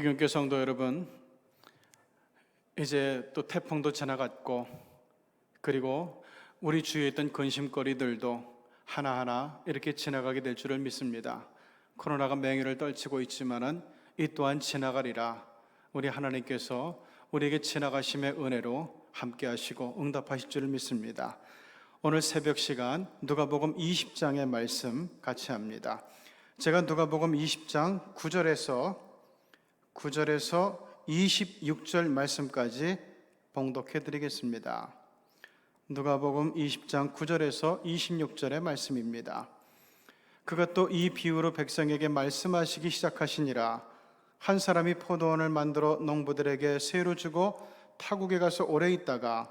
귀경교 성도 여러분, 이제 또 태풍도 지나갔고, 그리고 우리 주위에 있던 근심거리들도 하나하나 이렇게 지나가게 될 줄을 믿습니다. 코로나가 맹위를 떨치고 있지만은 이 또한 지나가리라. 우리 하나님께서 우리에게 지나가심의 은혜로 함께 하시고 응답하실 줄을 믿습니다. 오늘 새벽 시간 누가복음 20장의 말씀 같이 합니다. 제가 누가복음 20장 9절에서 26절 말씀까지 봉독해 드리겠습니다. 누가복음 20장 9절에서 26절의 말씀입니다. 그가 또 이 비유로 백성에게 말씀하시기 시작하시니라. 한 사람이 포도원을 만들어 농부들에게 세로 주고 타국에 가서 오래 있다가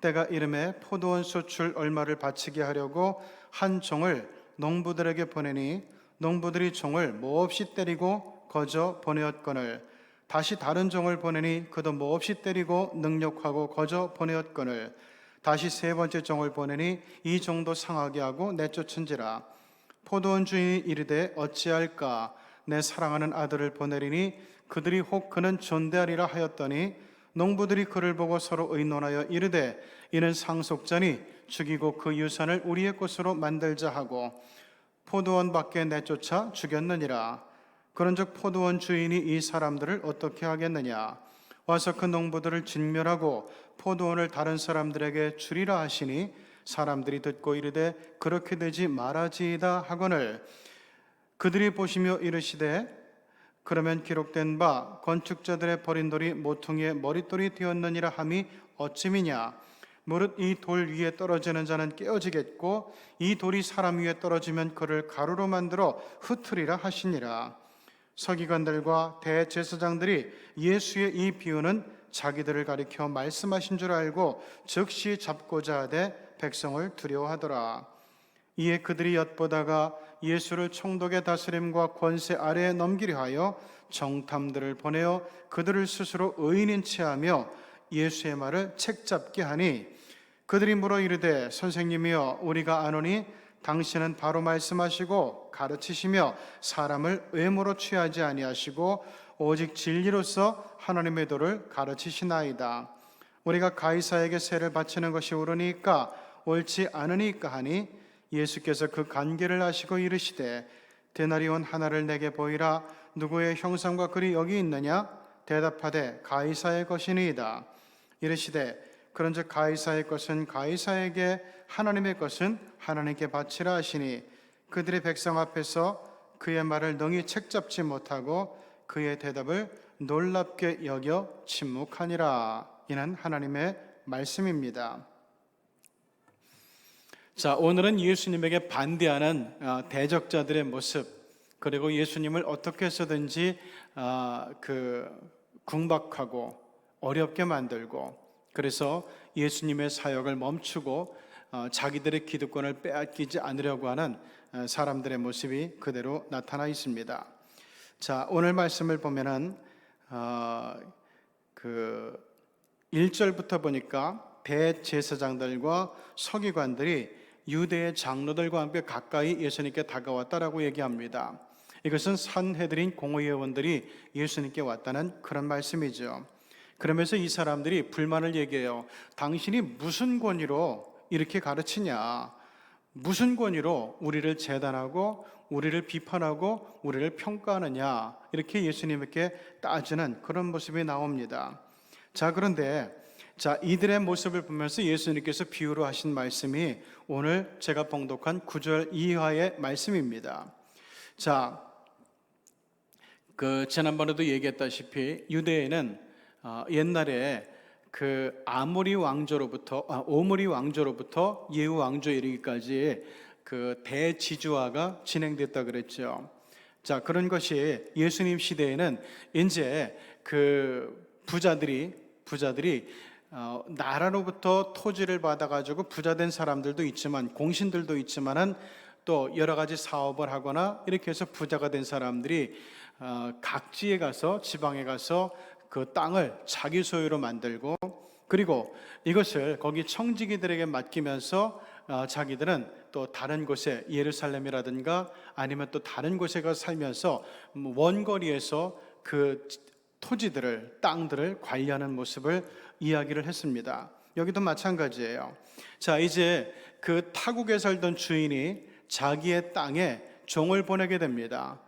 때가 이름에 포도원 소출 얼마를 바치게 하려고 한 종을 농부들에게 보내니 농부들이 종을 몹시 때리고 거저 보내었거늘 다시 다른 종을 보내니 그도 몹시 때리고 능욕하고 거저 보내었거늘 다시 세 번째 종을 보내니 이 종도 상하게 하고 내쫓은지라. 포도원 주인이 이르되 어찌할까? 내 사랑하는 아들을 보내리니 그들이 혹 그는 존대하리라 하였더니 농부들이 그를 보고 서로 의논하여 이르되 이는 상속자니 죽이고 그 유산을 우리의 것으로 만들자 하고 포도원 밖에 내쫓아 죽였느니라. 그런즉 포도원 주인이 이 사람들을 어떻게 하겠느냐? 와서 그 농부들을 진멸하고 포도원을 다른 사람들에게 주리라 하시니 사람들이 듣고 이르되 그렇게 되지 말아지이다 하거늘 그들이 보시며 이르시되 그러면 기록된 바 건축자들의 버린 돌이 모퉁이의 머릿돌이 되었느니라 함이 어찌미냐? 무릇 이 돌 위에 떨어지는 자는 깨어지겠고 이 돌이 사람 위에 떨어지면 그를 가루로 만들어 흩으리라 하시니라. 서기관들과 대제사장들이 예수의 이 비유는 자기들을 가리켜 말씀하신 줄 알고 즉시 잡고자 하되 백성을 두려워하더라. 이에 그들이 엿보다가 예수를 총독의 다스림과 권세 아래에 넘기려 하여 정탐들을 보내어 그들을 스스로 의인인 체하며 예수의 말을 책잡게 하니 그들이 물어 이르되 선생님이여 우리가 아노니 당신은 바로 말씀하시고 가르치시며 사람을 외모로 취하지 아니하시고 오직 진리로서 하나님의 도를 가르치시나이다. 우리가 가이사에게 세를 바치는 것이 옳으니까 옳지 않으니까 하니 예수께서 그 관계를 아시고 이르시되 데나리온 하나를 내게 보이라. 누구의 형상과 글이 여기 있느냐? 대답하되 가이사의 것이니이다. 이르시되 그런즉 가이사의 것은 가이사에게 하나님의 것은 하나님께 바치라 하시니 그들의 백성 앞에서 그의 말을 능히 책잡지 못하고 그의 대답을 놀랍게 여겨 침묵하니라. 이는 하나님의 말씀입니다. 자, 오늘은 예수님에게 반대하는 대적자들의 모습, 그리고 예수님을 어떻게 해서든지 궁박하고 어렵게 만들고 그래서 예수님의 사역을 멈추고 자기들의 기득권을 빼앗기지 않으려고 하는 사람들의 모습이 그대로 나타나 있습니다. 자, 오늘 말씀을 보면은 1절부터 보니까 대제사장들과 서기관들이 유대의 장로들과 함께 가까이 예수님께 다가왔다라고 얘기합니다. 이것은 산헤드린 공의회원들이 예수님께 왔다는 그런 말씀이죠. 그러면서 이 사람들이 불만을 얘기해요. 당신이 무슨 권위로 이렇게 가르치냐? 무슨 권위로 우리를 재단하고 우리를 비판하고 우리를 평가하느냐? 이렇게 예수님께 따지는 그런 모습이 나옵니다. 자, 그런데 이들의 모습을 보면서 예수님께서 비유로 하신 말씀이 오늘 제가 봉독한 9절 이하의 말씀입니다. 자, 지난번에도 얘기했다시피 유대에는 옛날에 오므리 왕조로부터 예후 왕조에 이르기까지 대지주화가 진행됐다 그랬죠. 자, 그런 것이 예수님 시대에는 이제 부자들이 나라로부터 토지를 받아가지고 부자된 사람들도 있지만 공신들도 있지만은 또 여러 가지 사업을 하거나 이렇게 해서 부자가 된 사람들이 각지에 가서 지방에 가서 그 땅을 자기 소유로 만들고 그리고 이것을 거기 청지기들에게 맡기면서 자기들은 또 다른 곳에 예루살렘이라든가 아니면 또 다른 곳에 가서 살면서 원거리에서 그 토지들을, 땅들을 관리하는 모습을 이야기를 했습니다. 여기도 마찬가지예요. 자, 이제 그 타국에 살던 주인이 자기의 땅에 종을 보내게 됩니다.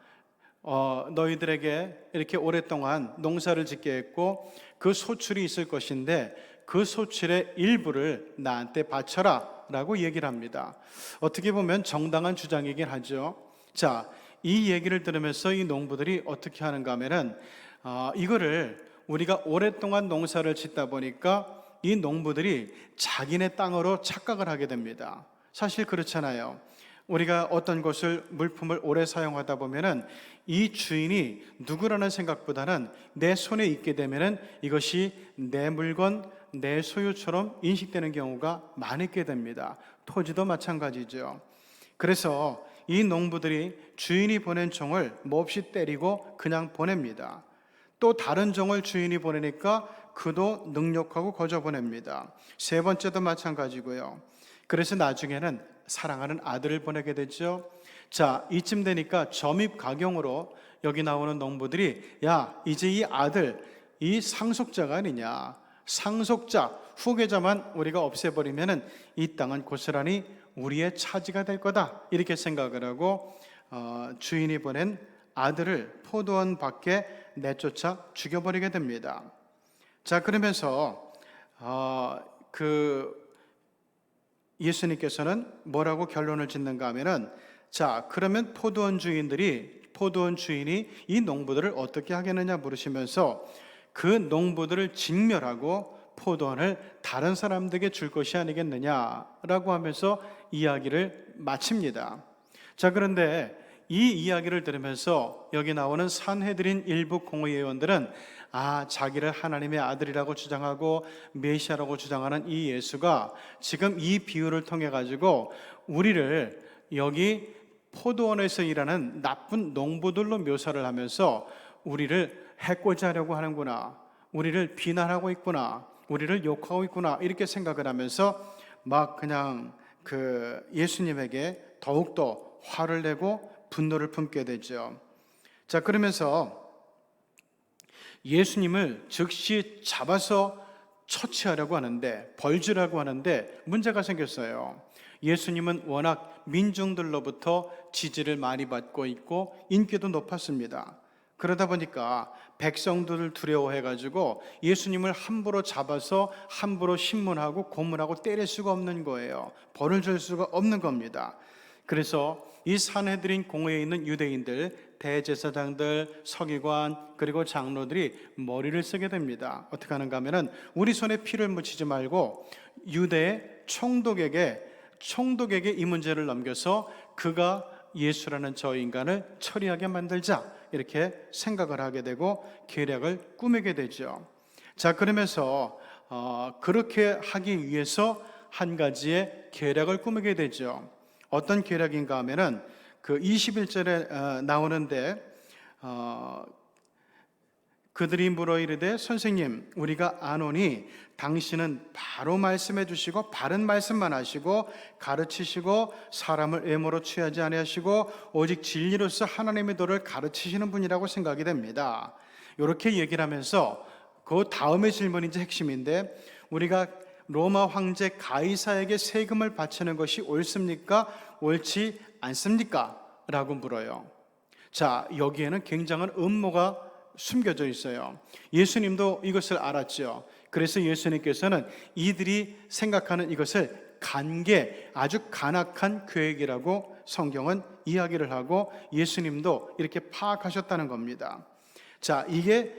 너희들에게 이렇게 오랫동안 농사를 짓게 했고 그 소출이 있을 것인데 그 소출의 일부를 나한테 바쳐라 라고 얘기를 합니다. 어떻게 보면 정당한 주장이긴 하죠. 자, 이 얘기를 들으면서 이 농부들이 어떻게 하는가 하면은 이거를 우리가 오랫동안 농사를 짓다 보니까 이 농부들이 자기네 땅으로 착각을 하게 됩니다. 사실 그렇잖아요. 우리가 어떤 것을, 물품을 오래 사용하다 보면은 이 주인이 누구라는 생각보다는 내 손에 있게 되면은 이것이 내 물건, 내 소유처럼 인식되는 경우가 많게 됩니다. 토지도 마찬가지죠. 그래서 이 농부들이 주인이 보낸 종을 몹시 때리고 그냥 보냅니다. 또 다른 종을 주인이 보내니까 그도 능욕하고 거저 보냅니다. 세 번째도 마찬가지고요. 그래서 나중에는 사랑하는 아들을 보내게 되죠. 자, 이쯤 되니까 점입가경으로 여기 나오는 농부들이 야, 이제 이 아들, 이 상속자가 아니냐, 상속자, 후계자만 우리가 없애버리면은 이 땅은 고스란히 우리의 차지가 될 거다, 이렇게 생각을 하고 주인이 보낸 아들을 포도원 밖에 내쫓아 죽여버리게 됩니다. 자, 그러면서 예수님께서는 뭐라고 결론을 짓는가 하면은, 자, 그러면 포도원 주인이 이 농부들을 어떻게 하겠느냐 물으시면서 그 농부들을 진멸하고 포도원을 다른 사람들에게 줄 것이 아니겠느냐라고 하면서 이야기를 마칩니다. 자, 그런데 이 이야기를 들으면서 여기 나오는 산헤드린 일부 공의회원들은 자기를 하나님의 아들이라고 주장하고 메시아라고 주장하는 이 예수가 지금 이 비유를 통해 가지고 우리를 여기 포도원에서 일하는 나쁜 농부들로 묘사를 하면서 우리를 해코지 하려고 하는구나, 우리를 비난하고 있구나, 우리를 욕하고 있구나, 이렇게 생각을 하면서 막 그냥 예수님에게 더욱더 화를 내고 분노를 품게 되죠. 자, 그러면서 예수님을 즉시 잡아서 처치하려고 하는데, 벌주라고 하는데 문제가 생겼어요. 예수님은 워낙 민중들로부터 지지를 많이 받고 있고 인기도 높았습니다. 그러다 보니까 백성들을 두려워해가지고 예수님을 함부로 잡아서 함부로 신문하고 고문하고 때릴 수가 없는 거예요. 벌을 줄 수가 없는 겁니다. 그래서 이 산헤드린 공회에 있는 유대인들, 대제사장들, 서기관, 그리고 장로들이 머리를 쓰게 됩니다. 어떻게 하는가 하면은 우리 손에 피를 묻히지 말고 유대의 총독에게 이 문제를 넘겨서 그가 예수라는 저 인간을 처리하게 만들자, 이렇게 생각을 하게 되고 계략을 꾸미게 되죠. 자, 그러면서 그렇게 하기 위해서 한 가지의 계략을 꾸미게 되죠. 어떤 계략인가 하면은 21절에 나오는데 그들이 물어 이르되 선생님, 우리가 아노니 당신은 바로 말씀해 주시고 바른 말씀만 하시고 가르치시고 사람을 애모로 취하지 아니하시고 오직 진리로서 하나님의 도를 가르치시는 분이라고 생각이 됩니다. 이렇게 얘기를 하면서 그 다음의 질문이 이제 핵심인데, 우리가 로마 황제 가이사에게 세금을 바치는 것이 옳습니까? 옳지 않습니까? 라고 물어요. 자, 여기에는 굉장한 음모가 숨겨져 있어요. 예수님도 이것을 알았죠. 그래서 예수님께서는 이들이 생각하는 이것을 아주 간악한 계획이라고 성경은 이야기를 하고 예수님도 이렇게 파악하셨다는 겁니다. 자, 이게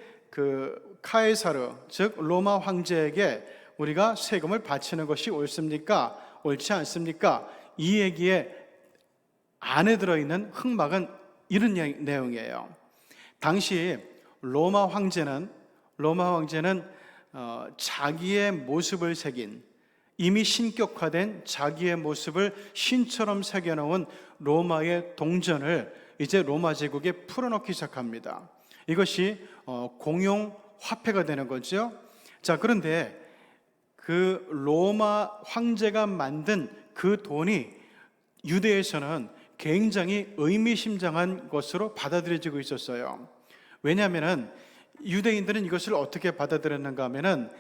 카에사르, 즉 로마 황제에게 우리가 세금을 바치는 것이 옳습니까? 옳지 않습니까? 이 얘기에 안에 들어있는 흑막은 이런 내용이에요. 당시 로마 황제는 자기의 모습을 새긴, 이미 신격화된 자기의 모습을 신처럼 새겨놓은 로마의 동전을 이제 로마 제국에 풀어놓기 시작합니다. 이것이 공용 화폐가 되는 거죠. 자, 그런데 그 로마 황제가 만든 그 돈이 유대에서는 굉장히 의미심장한 것으로 받아들여지고 있었어요. 왜냐하면 유대인들은 이것을 어떻게 받아들였는가 하면은,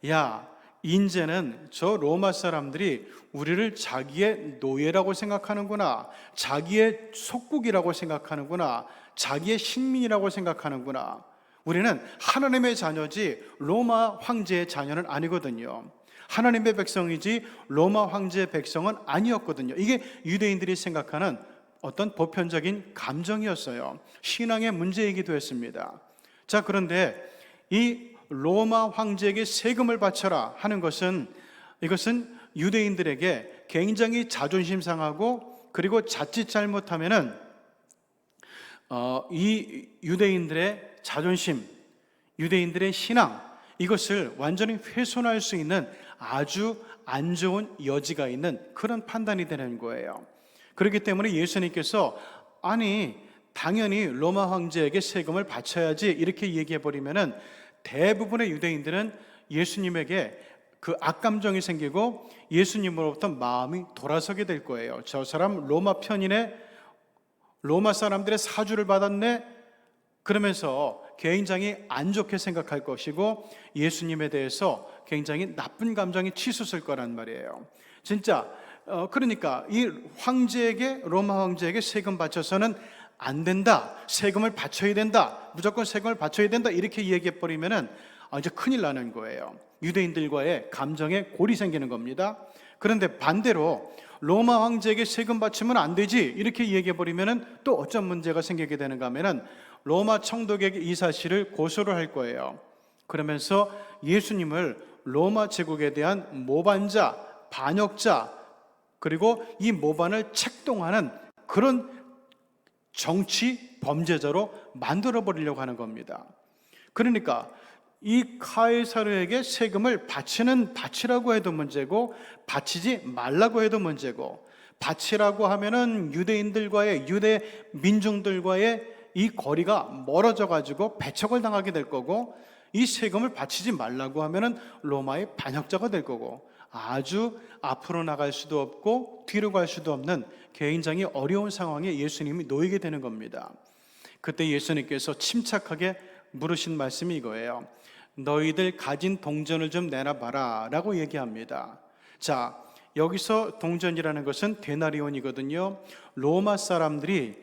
야, 이제는 저 로마 사람들이 우리를 자기의 노예라고 생각하는구나, 자기의 속국이라고 생각하는구나, 자기의 식민이라고 생각하는구나. 우리는 하나님의 자녀지 로마 황제의 자녀는 아니거든요. 하나님의 백성이지 로마 황제의 백성은 아니었거든요. 이게 유대인들이 생각하는 어떤 보편적인 감정이었어요. 신앙의 문제이기도 했습니다. 자, 그런데 이 로마 황제에게 세금을 바쳐라 하는 것은, 이것은 유대인들에게 굉장히 자존심 상하고, 그리고 자칫 잘못하면은 이 유대인들의 자존심, 유대인들의 신앙, 이것을 완전히 훼손할 수 있는 아주 안 좋은 여지가 있는 그런 판단이 되는 거예요. 그렇기 때문에 예수님께서, 아니 당연히 로마 황제에게 세금을 바쳐야지 이렇게 얘기해 버리면은 대부분의 유대인들은 예수님에게 그 악감정이 생기고 예수님으로부터 마음이 돌아서게 될 거예요. 저 사람 로마 편이네, 로마 사람들의 사주를 받았네, 그러면서 굉장히 안 좋게 생각할 것이고 예수님에 대해서 굉장히 나쁜 감정이 치솟을 거란 말이에요. 진짜 그러니까 이 황제에게, 로마 황제에게 세금 바쳐서는 안 된다, 세금을 바쳐야 된다, 무조건 세금을 바쳐야 된다, 이렇게 얘기해 버리면은 이제 큰일 나는 거예요. 유대인들과의 감정에 골이 생기는 겁니다. 그런데 반대로 로마 황제에게 세금 바치면 안 되지 이렇게 얘기해 버리면은 또 어떤 문제가 생기게 되는가 하면은 로마 청독에게 이 사실을 고소를 할 거예요. 그러면서 예수님을 로마 제국에 대한 모반자, 반역자, 그리고 이 모반을 책동하는 그런 정치 범죄자로 만들어 버리려고 하는 겁니다. 그러니까 이 카이사르에게 세금을 바치라고 해도 문제고, 바치지 말라고 해도 문제고, 바치라고 하면은 유대인들과의, 유대 민중들과의 이 거리가 멀어져 가지고 배척을 당하게 될 거고, 이 세금을 바치지 말라고 하면은 로마의 반역자가 될 거고, 아주 앞으로 나갈 수도 없고 뒤로 갈 수도 없는 굉장히 어려운 상황에 예수님이 놓이게 되는 겁니다. 그때 예수님께서 침착하게 물으신 말씀이 이거예요. 너희들 가진 동전을 좀 내놔봐라 라고 얘기합니다. 자, 여기서 동전이라는 것은 데나리온이거든요. 로마 사람들이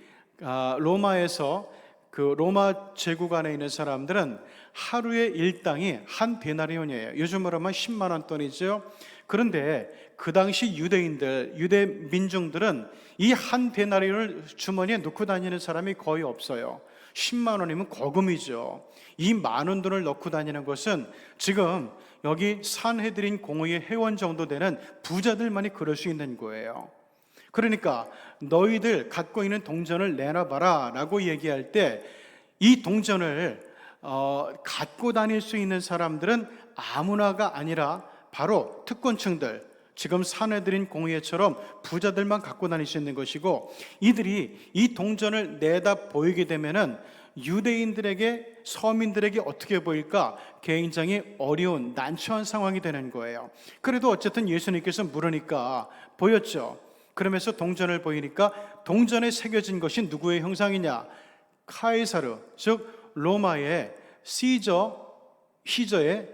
로마에서, 그 로마 제국 안에 있는 사람들은 하루의 일당이 한 데나리온이에요. 요즘으로 하면 10만 원 돈이죠. 그런데 그 당시 유대인들, 유대 민중들은 이 한 데나리온을 주머니에 넣고 다니는 사람이 거의 없어요. 10만 원이면 거금이죠. 이 많은 돈을 넣고 다니는 것은 지금 여기 산헤드린 공회의 회원 정도 되는 부자들만이 그럴 수 있는 거예요. 그러니까 너희들 갖고 있는 동전을 내놔봐라 라고 얘기할 때, 이 동전을 갖고 다닐 수 있는 사람들은 아무나가 아니라 바로 특권층들, 지금 산헤드린 공회처럼 부자들만 갖고 다닐 수 있는 것이고, 이들이 이 동전을 내다 보이게 되면은 유대인들에게, 서민들에게 어떻게 보일까? 굉장히 어려운, 난처한 상황이 되는 거예요. 그래도 어쨌든 예수님께서 물으니까 보였죠. 그러면서 동전을 보이니까 동전에 새겨진 것이 누구의 형상이냐? 카이사르, 즉 로마의 시저의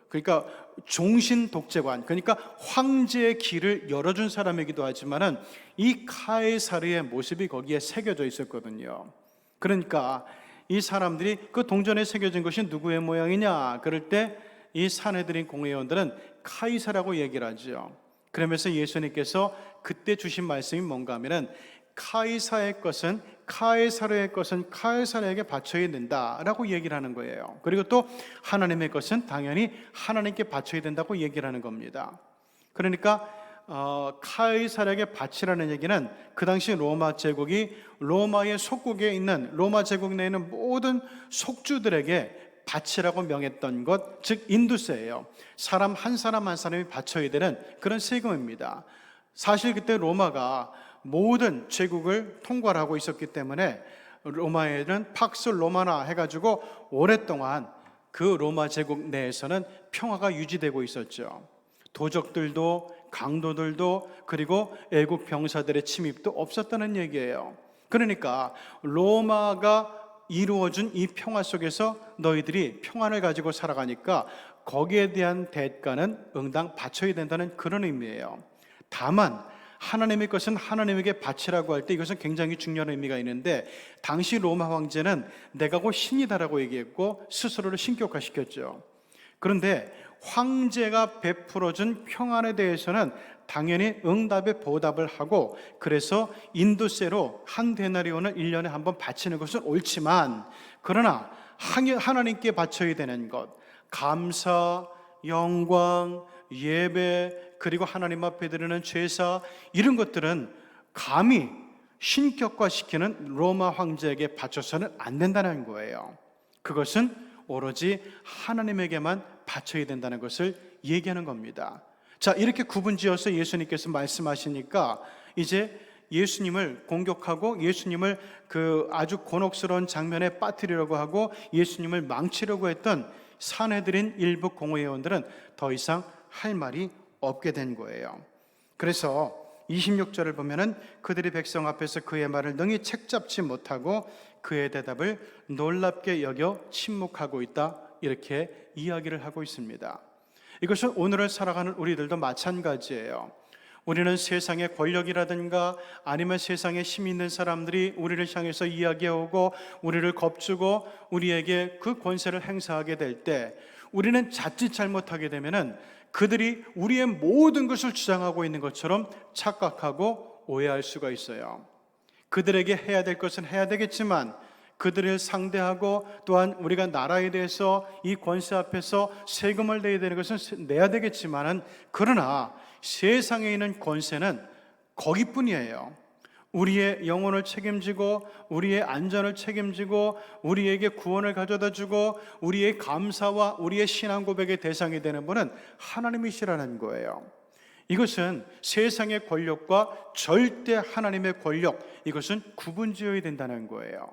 그러니까 종신 독재관, 그러니까 황제의 길을 열어준 사람이기도 하지만은 이 카이사르의 모습이 거기에 새겨져 있었거든요. 그러니까 이 사람들이 그 동전에 새겨진 것이 누구의 모양이냐? 그럴 때 이 산헤드린 공회의원들은 카이사라고 얘기를 하죠. 그러면서 예수님께서 그때 주신 말씀이 뭔가 하면은, 카이사의 것은, 카이사르의 것은 카이사르에게 바쳐야 된다라고 얘기를 하는 거예요. 그리고 또 하나님의 것은 당연히 하나님께 바쳐야 된다고 얘기를 하는 겁니다. 그러니까 카이사르에게 바치라는 얘기는 그 당시 로마 제국이 로마의 속국에 있는, 로마 제국 내에 있는 모든 속주들에게 바치라고 명했던 것, 즉 인두세예요. 사람 한 사람이 바쳐야 되는 그런 세금입니다. 사실 그때 로마가 모든 제국을 통괄 하고 있었기 때문에 로마에는 팍스 로마나 해가지고 오랫동안 그 로마 제국 내에서는 평화가 유지되고 있었죠. 도적들도, 강도들도, 그리고 애국 병사들의 침입도 없었다는 얘기예요. 그러니까 로마가 이루어준 이 평화 속에서 너희들이 평안을 가지고 살아가니까 거기에 대한 대가는 응당 바쳐야 된다는 그런 의미예요. 다만 하나님의 것은 하나님에게 바치라고 할 때 이것은 굉장히 중요한 의미가 있는데, 당시 로마 황제는 내가 곧 신이다라고 얘기했고 스스로를 신격화시켰죠. 그런데 황제가 베풀어준 평안에 대해서는 당연히 응답에 보답을 하고, 그래서 인도세로 한 데나리온을 1년에 한 번 바치는 것은 옳지만, 그러나 하나님께 바쳐야 되는 것, 감사, 영광, 예배, 그리고 하나님 앞에 드리는 제사, 이런 것들은 감히 신격화시키는 로마 황제에게 바쳐서는 안 된다는 거예요. 그것은 오로지 하나님에게만 바쳐야 된다는 것을 얘기하는 겁니다. 자, 이렇게 구분지어서 예수님께서 말씀하시니까 이제 예수님을 공격하고 예수님을 그 아주 곤혹스러운 장면에 빠뜨리려고 하고 예수님을 망치려고 했던 산헤드린 일부 공회의원들은 더 이상 할 말이 없게 된 거예요. 그래서 26절을 보면은 그들이 백성 앞에서 그의 말을 능히 책잡지 못하고 그의 대답을 놀랍게 여겨 침묵하고 있다, 이렇게 이야기를 하고 있습니다. 이것은 오늘을 살아가는 우리들도 마찬가지예요. 우리는 세상의 권력이라든가 아니면 세상에 힘 있는 사람들이 우리를 향해서 이야기해오고 우리를 겁주고 우리에게 그 권세를 행사하게 될 때, 우리는 자칫 잘못하게 되면은 그들이 우리의 모든 것을 주장하고 있는 것처럼 착각하고 오해할 수가 있어요. 그들에게 해야 될 것은 해야 되겠지만, 그들을 상대하고 또한 우리가 나라에 대해서 이 권세 앞에서 세금을 내야 되는 것은 내야 되겠지만은, 그러나 세상에 있는 권세는 거기뿐이에요. 우리의 영혼을 책임지고 우리의 안전을 책임지고 우리에게 구원을 가져다 주고 우리의 감사와 우리의 신앙 고백의 대상이 되는 분은 하나님이시라는 거예요. 이것은 세상의 권력과 절대 하나님의 권력, 이것은 구분지어야 된다는 거예요.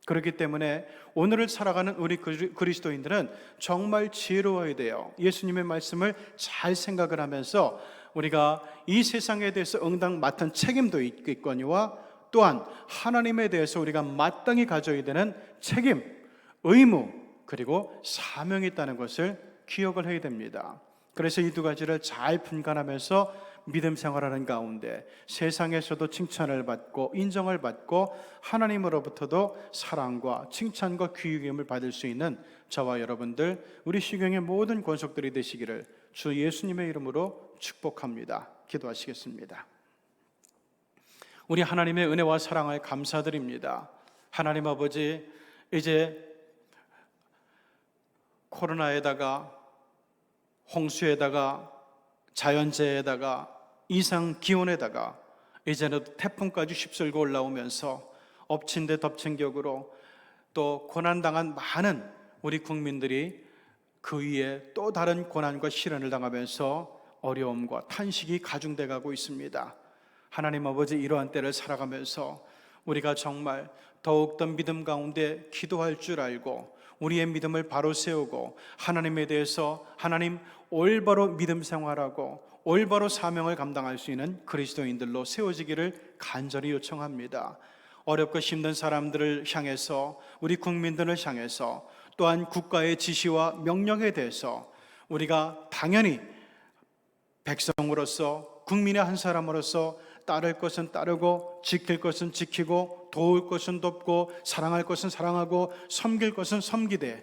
그렇기 때문에 오늘을 살아가는 우리 그리스도인들은 정말 지혜로워야 돼요. 예수님의 말씀을 잘 생각을 하면서 우리가 이 세상에 대해서 응당 맡은 책임도 있거니와 또한 하나님에 대해서 우리가 마땅히 가져야 되는 책임, 의무, 그리고 사명이 있다는 것을 기억을 해야 됩니다. 그래서 이 두 가지를 잘 분간하면서 믿음 생활하는 가운데 세상에서도 칭찬을 받고 인정을 받고 하나님으로부터도 사랑과 칭찬과 귀여김을 받을 수 있는 저와 여러분들, 우리 시경의 모든 권속들이 되시기를 주 예수님의 이름으로 축복합니다. 기도하시겠습니다. 우리 하나님의 은혜와 사랑을 감사드립니다. 하나님 아버지, 이제 코로나에다가 홍수에다가 자연재해에다가 이상 기온에다가 이제는 태풍까지 휩쓸고 올라오면서 엎친 데 덮친 격으로 또 고난당한 많은 우리 국민들이 그 위에 또 다른 고난과 시련을 당하면서 어려움과 탄식이 가중돼 가고 있습니다. 하나님 아버지, 이러한 때를 살아가면서 우리가 정말 더욱더 믿음 가운데 기도할 줄 알고 우리의 믿음을 바로 세우고 하나님에 대해서 하나님 올바로 믿음 생활하고 올바로 사명을 감당할 수 있는 그리스도인들로 세워지기를 간절히 요청합니다. 어렵고 힘든 사람들을 향해서, 우리 국민들을 향해서, 또한 국가의 지시와 명령에 대해서 우리가 당연히 백성으로서, 국민의 한 사람으로서 따를 것은 따르고 지킬 것은 지키고 도울 것은 돕고 사랑할 것은 사랑하고 섬길 것은 섬기되,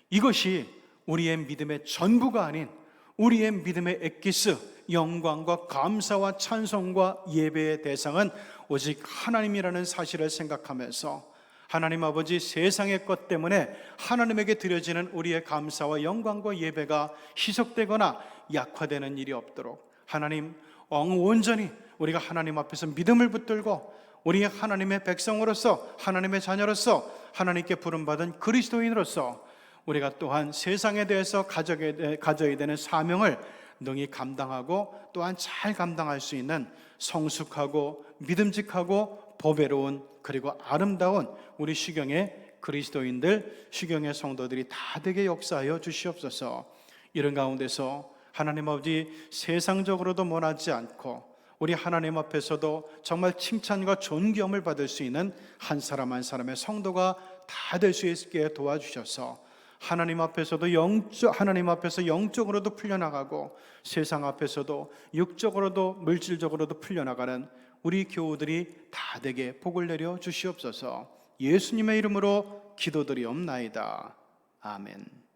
이것이 우리의 믿음의 전부가 아닌 우리의 믿음의 엑기스, 영광과 감사와 찬송과 예배의 대상은 오직 하나님이라는 사실을 생각하면서 하나님 아버지, 세상의 것 때문에 하나님에게 드려지는 우리의 감사와 영광과 예배가 희석되거나 약화되는 일이 없도록 하나님 온전히 우리가 하나님 앞에서 믿음을 붙들고 우리 하나님의 백성으로서, 하나님의 자녀로서, 하나님께 부름받은 그리스도인으로서 우리가 또한 세상에 대해서 가져야 되는 사명을 능히 감당하고 또한 잘 감당할 수 있는 성숙하고 믿음직하고 보배로운 그리고 아름다운 우리 시경의 그리스도인들, 시경의 성도들이 다 되게 역사하여 주시옵소서. 이런 가운데서 하나님 아버지, 세상적으로도 원하지 않고 우리 하나님 앞에서도 정말 칭찬과 존귀함을 받을 수 있는 한 사람 한 사람의 성도가 다 될 수 있게 도와주셔서 하나님 앞에서 영적으로도 풀려나가고 세상 앞에서도 육적으로도 물질적으로도 풀려나가는 우리 교우들이 다 되게 복을 내려 주시옵소서. 예수님의 이름으로 기도드리옵나이다. 아멘.